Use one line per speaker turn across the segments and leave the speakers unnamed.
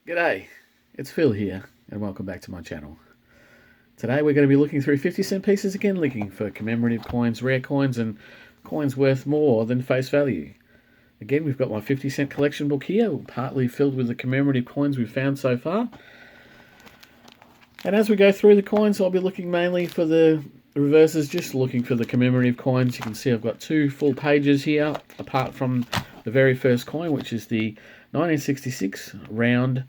G'day, it's Phil here, and welcome back to my channel. Today we're going to be looking through 50-cent pieces again, looking for commemorative coins, rare coins, and coins worth more than face value. Again, we've got my 50-cent collection book here, partly filled with the commemorative coins we've found so far. And as we go through the coins, I'll be looking mainly for the reverses, just looking for the commemorative coins. You can see I've got two full pages here, apart from the very first coin, which is the 1966 round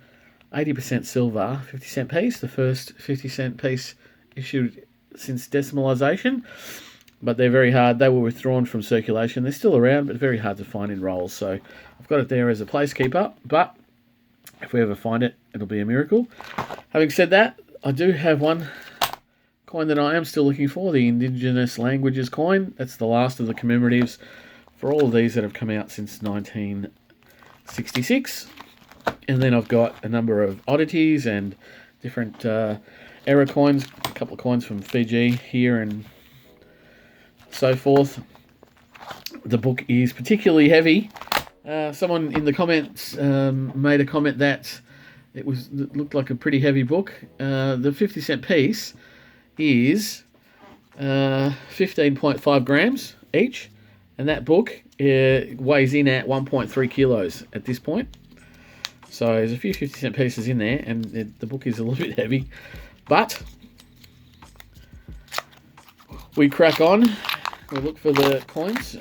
80% silver 50-cent piece, the first 50-cent piece issued since decimalisation. But they're very hard. They were withdrawn from circulation. They're still around, but very hard to find in rolls. So I've got it there as a placekeeper, but if we ever find it, it'll be a miracle. Having said that, I do have one coin that I am still looking for, the Indigenous Languages coin. That's the last of the commemoratives for all of these that have come out since 1966. And then I've got a number of oddities and different era coins, a couple of coins from Fiji here and so forth. The book is particularly heavy. Someone in the comments made a comment that it looked like a pretty heavy book. The 50-cent piece is 15.5 grams each, and that book weighs in at 1.3 kilos at this point. So there's a few 50-cent pieces in there, and the book is a little bit heavy. But we crack on. We look for the coins.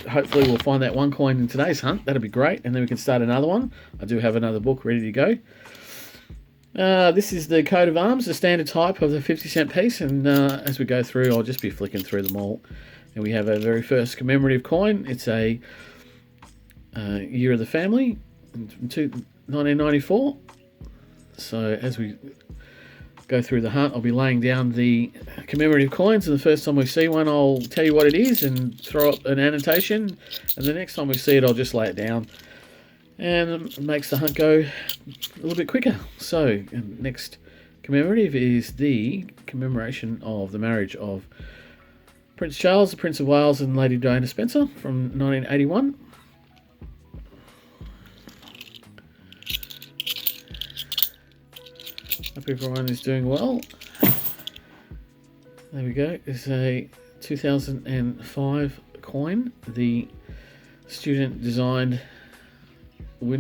Hopefully we'll find that one coin in today's hunt. That'll be great, and then we can start another one. I do have another book ready to go. This is the coat of arms, the standard type of the 50-cent piece, and as we go through, I'll just be flicking through them all. And we have a very first commemorative coin. It's a Year of the Family, 1994. So as we go through the hunt, I'll be laying down the commemorative coins, and the first time we see one, I'll tell you what it is and throw up an annotation, and the next time we see it, I'll just lay it down, and it makes the hunt go a little bit quicker. So next commemorative is the commemoration of the marriage of Prince Charles, the Prince of Wales, and Lady Diana Spencer from 1981. Hope everyone is doing well. There we go. It's a 2005 coin, the student designed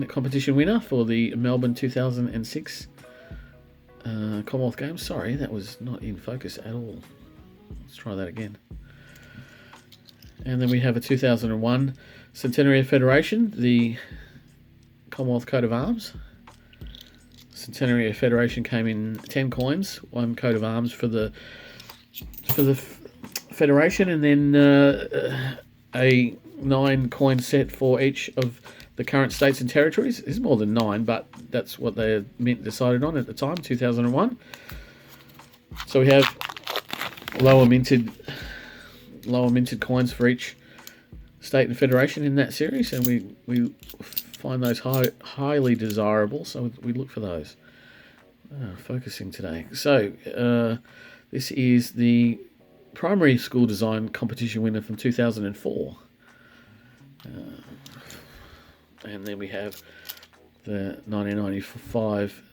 competition winner for the Melbourne 2006 Commonwealth Games. Sorry, that was not in focus at all. Let's try that again. And then we have a 2001 Centenary of Federation, the Commonwealth coat of arms. Centenary of Federation came in 10 coins, one coat of arms for the Federation, and then a 9 coin set for each of the current states and territories. There's more than 9, but that's what they decided on at the time, 2001. So we have lower minted coins for each state and federation in that series, and we find those highly desirable, so we look for those. Focusing today. So this is the primary school design competition winner from 2004, and then we have the 1995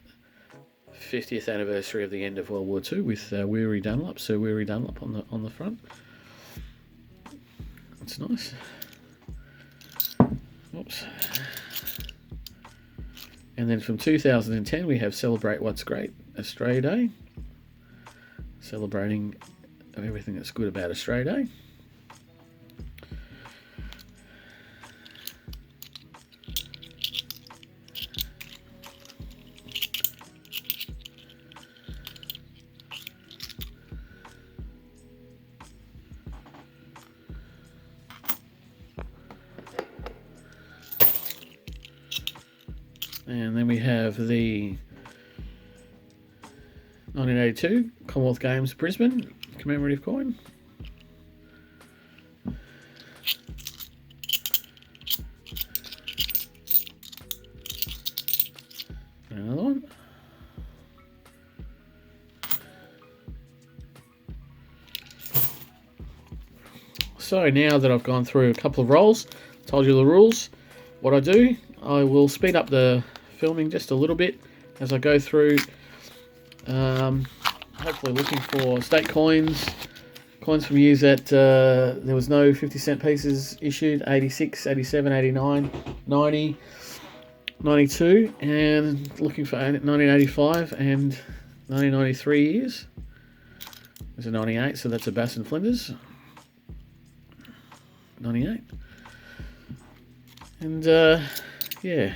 50th anniversary of the end of World War II with Weary Dunlop, Sir Weary Dunlop on the front. That's nice. Oops. And then from 2010 we have Celebrate What's Great Australia Day, celebrating everything that's good about Australia Day. And then we have the 1982 Commonwealth Games Brisbane commemorative coin. Another one. So now that I've gone through a couple of rolls, told you the rules, what I do, I will speed up the filming just a little bit as I go through, hopefully looking for state coins from years that there was no 50-cent pieces issued, 86, 87, 89, 90, 92, and looking for 1985 and 1993 years. There's a 98, so that's a Bass and Flinders. 98. And yeah,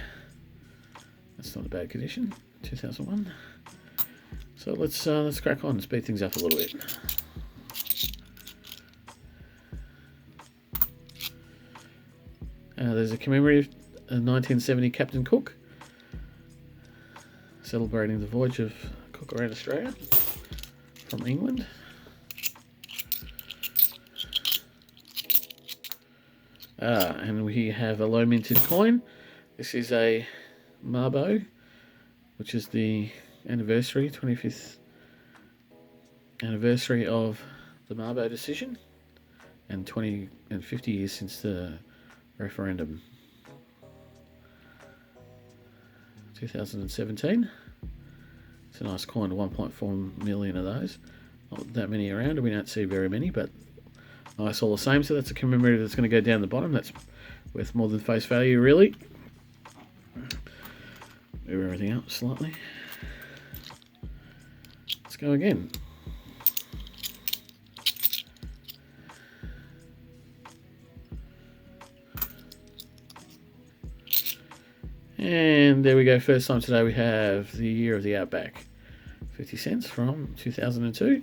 that's not a bad condition. 2001. So let's crack on and speed things up a little bit. There's a commemorative 1970 Captain Cook, celebrating the voyage of Cook around Australia from England. And we have a low minted coin. This is a Mabo, which is the anniversary, 25th anniversary of the Mabo decision, and 50 years since the referendum. 2017. It's a nice coin, 1.4 million of those. Not that many around, we don't see very many, but nice all the same. So that's a commemorative that's going to go down the bottom. That's worth more than face value, really. Move everything up slightly. Let's go again. And there we go. First time today we have the year of the Outback. 50 cents from 2002.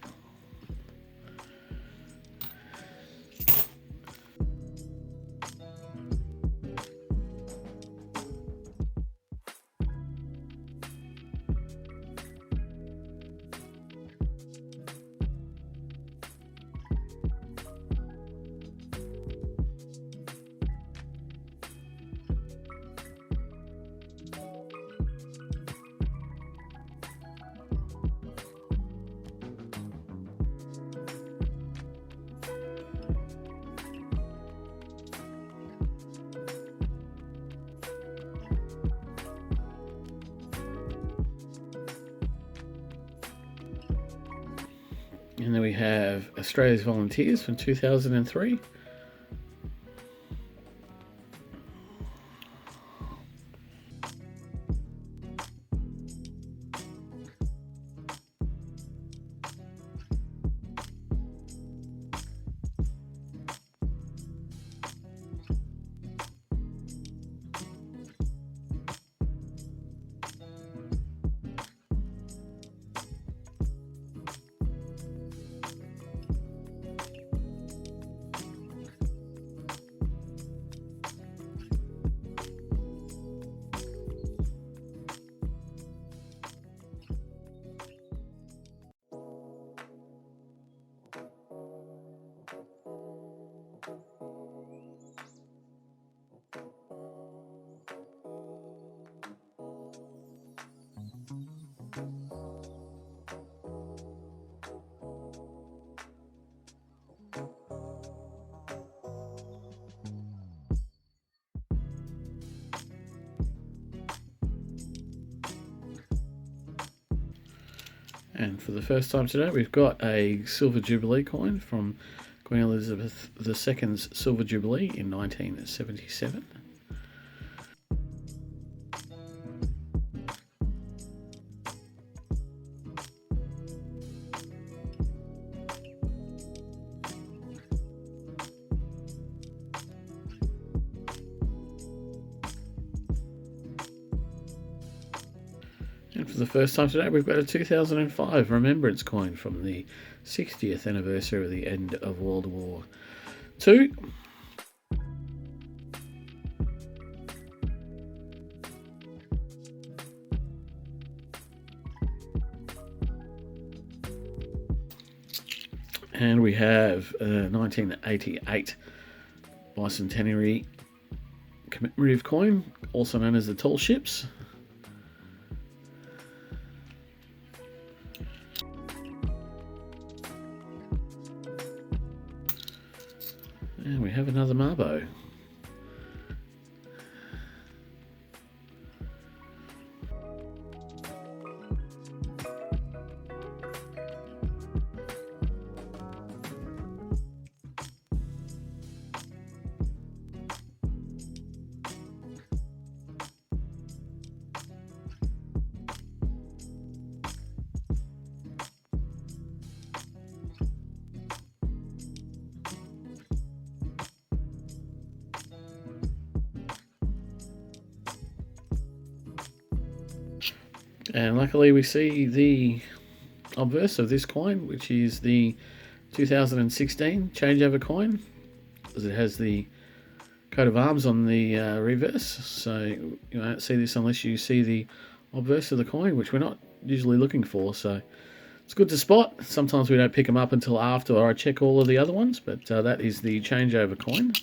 And then we have Australia's Volunteers from 2003. And for the first time today, we've got a silver Jubilee coin from Queen Elizabeth II's silver Jubilee in 1977. And for the first time today, we've got a 2005 Remembrance coin from the 60th anniversary of the end of World War II. And we have a 1988 Bicentenary commemorative coin, also known as the Tall Ships. And we have another Mabo. And luckily we see the obverse of this coin, which is the 2016 changeover coin, as it has the coat of arms on the reverse. So you won't see this unless you see the obverse of the coin, which we're not usually looking for. So it's good to spot. Sometimes we don't pick them up until after I check all of the other ones, but that is the changeover coin.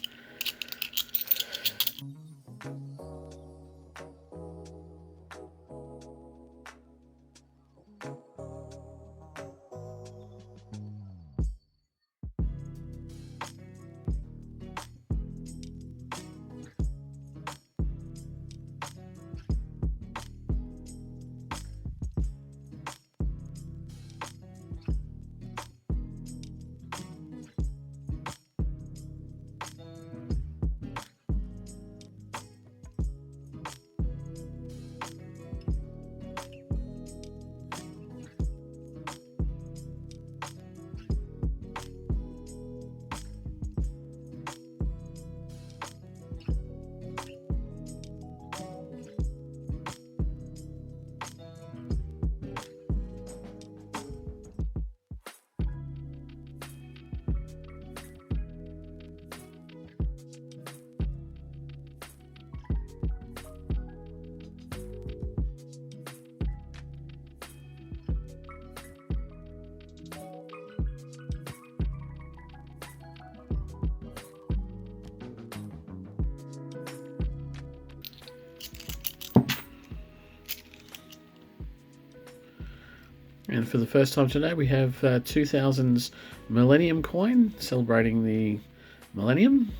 And for the first time today, we have 2000's Millennium coin, celebrating the Millennium.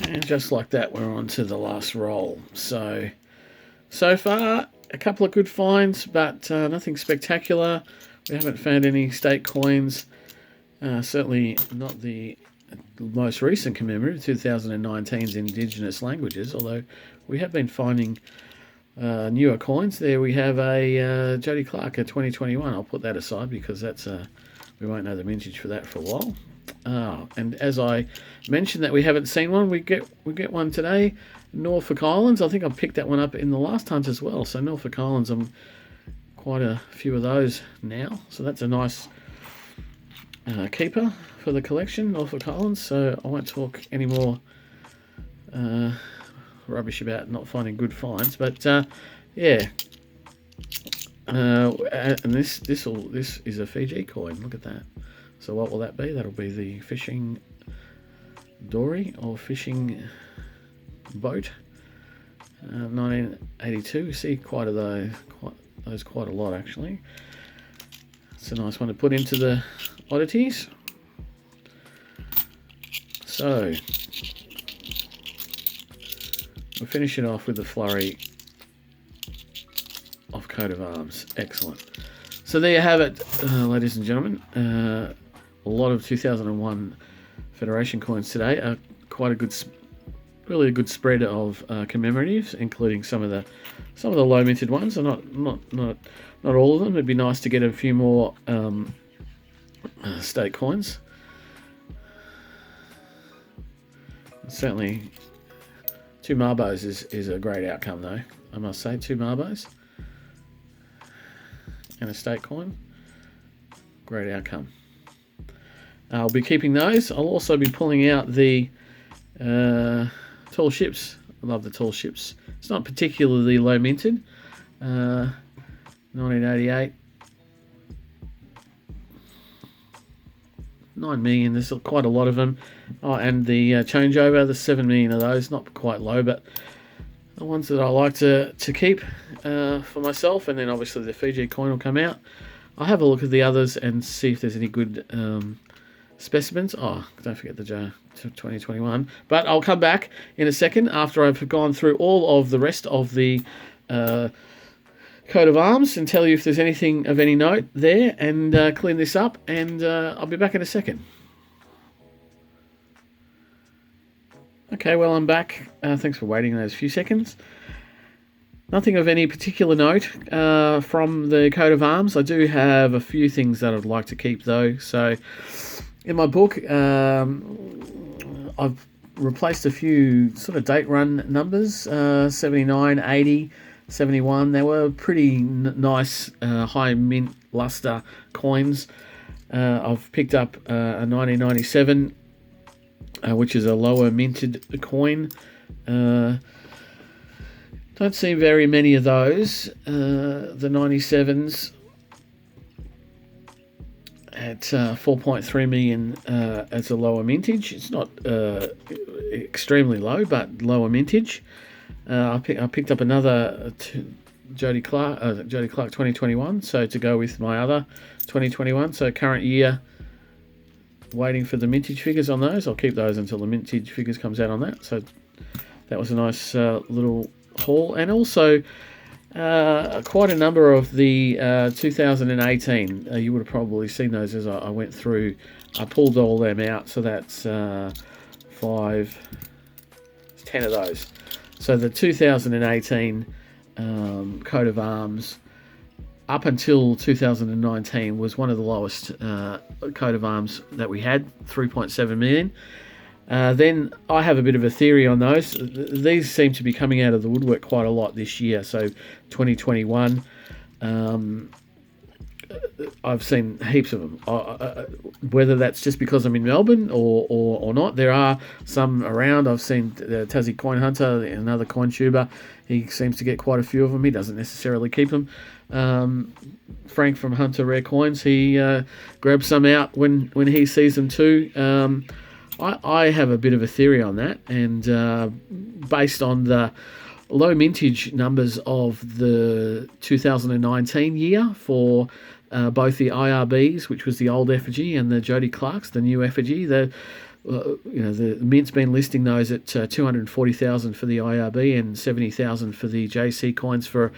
And just like that, we're on to the last roll. So far, a couple of good finds, but nothing spectacular. We haven't found any state coins. Certainly not the most recent commemorative, 2019's Indigenous languages, although we have been finding newer coins. There we have a Jody Clark, a 2021. I'll put that aside because that's we won't know the mintage for that for a while. And as I mentioned that we haven't seen one, we get one today. Norfolk Islands. I think I picked that one up in the last hunt as well. So Norfolk Islands, I'm quite a few of those now. So that's a nice keeper for the collection, Norfolk Islands. So I won't talk any more rubbish about not finding good finds. But yeah. And this is a Fiji coin. Look at that. So what will that be? That'll be the fishing dory or fishing boat. 1982. We see quite a lot actually. It's a nice one to put into the oddities. So we'll finish it off with the flurry of coat of arms. Excellent. So there you have it, ladies and gentlemen. A lot of 2001 Federation coins today. Quite a good, really a good spread of commemoratives, including some of the low minted ones. Not all of them. It'd be nice to get a few more state coins. Certainly, 2 Marbos is a great outcome, though. I must say, 2 Marbos and a state coin. Great outcome. I'll be keeping those. I'll also be pulling out the tall ships. I love the tall ships. It's not particularly low minted. 1988. 9 million. There's quite a lot of them. Oh, and the changeover, the 7 million of those. Not quite low, but the ones that I like to keep for myself. And then obviously the Fiji coin will come out. I'll have a look at the others and see if there's any good specimens. Oh, don't forget the 2021. But I'll come back in a second after I've gone through all of the rest of the coat of arms and tell you if there's anything of any note there, and clean this up, and I'll be back in a second. Okay, well, I'm back. Thanks for waiting those few seconds. Nothing of any particular note from the coat of arms. I do have a few things that I'd like to keep, though. So in my book, I've replaced a few sort of date run numbers, 79, 80, 71. They were pretty nice high mint luster coins. I've picked up a 1997, which is a lower minted coin. Don't see very many of those. The 97s at 4.3 million as a lower mintage. It's not extremely low, but lower mintage. I picked up another Jody Clark 2021, so to go with my other 2021. So current year, waiting for the mintage figures on those. I'll keep those until the mintage figures comes out on that. So that was a nice little haul, and also quite a number of the 2018. You would have probably seen those as I went through. I pulled all them out, so that's 10 of those. So the 2018 coat of arms up until 2019 was one of the lowest coat of arms that we had, 3.7 million. Then I have a bit of a theory on those. These seem to be coming out of the woodwork quite a lot this year. So 2021, I've seen heaps of them. Whether that's just because I'm in Melbourne or not, there are some around. I've seen Tassie Coin Hunter, another coin tuber. He seems to get quite a few of them. He doesn't necessarily keep them. Frank from Hunter Rare Coins, he grabs some out when he sees them too. I have a bit of a theory on that, and based on the low mintage numbers of the 2019 year for both the IRBs, which was the old effigy, and the Jody Clarks, the new effigy. The Mint's been listing those at 240,000 for the IRB and 70,000 for the JC coins for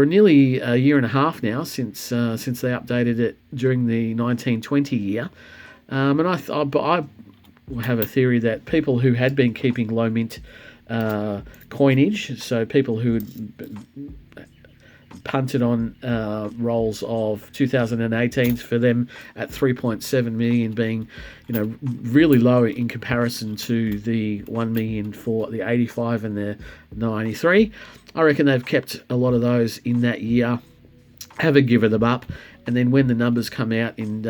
nearly a year and a half now, since they updated it during the 1920 year. And I have a theory that people who had been keeping low mint coinage, so people who had punted on rolls of 2018s, for them at 3.7 million being, really low in comparison to the 1 million for the 85 and the 93. I reckon they've kept a lot of those in that year, haven't given them up, and then when the numbers come out in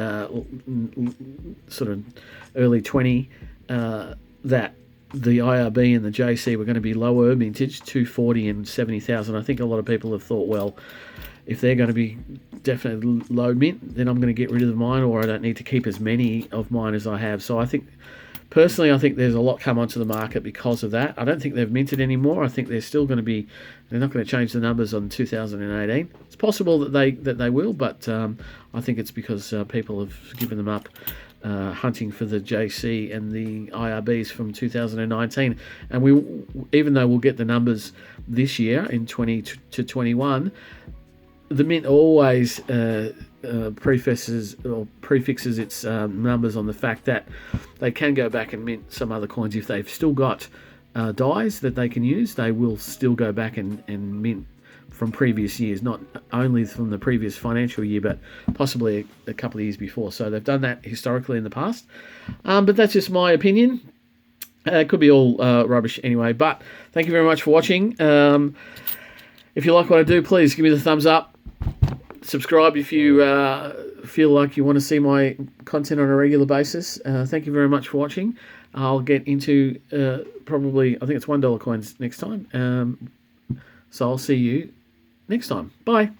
sort of early 20, that the IRB and the JC were going to be lower mintage, 240 and 70,000. I think a lot of people have thought, well, if they're going to be definitely low mint, then I'm going to get rid of mine, or I don't need to keep as many of mine as I have. So I think, personally, there's a lot come onto the market because of that. I don't think they've minted anymore. I think they're still going to be, they're not going to change the numbers on 2018. It's possible that they will, but I think it's because people have given them up, hunting for the JC and the IRBs from 2019. And even though we'll get the numbers this year in 20 to 21, the Mint always prefixes its numbers on the fact that they can go back and mint some other coins. If they've still got dies that they can use, they will still go back and mint from previous years, not only from the previous financial year, but possibly a couple of years before. So they've done that historically in the past. But that's just my opinion. It could be all rubbish anyway. But thank you very much for watching. If you like what I do, please give me the thumbs up. Subscribe if you feel like you want to see my content on a regular basis. Thank you very much for watching. I'll get into probably, I think it's $1 coins next time. So I'll see you next time. Bye.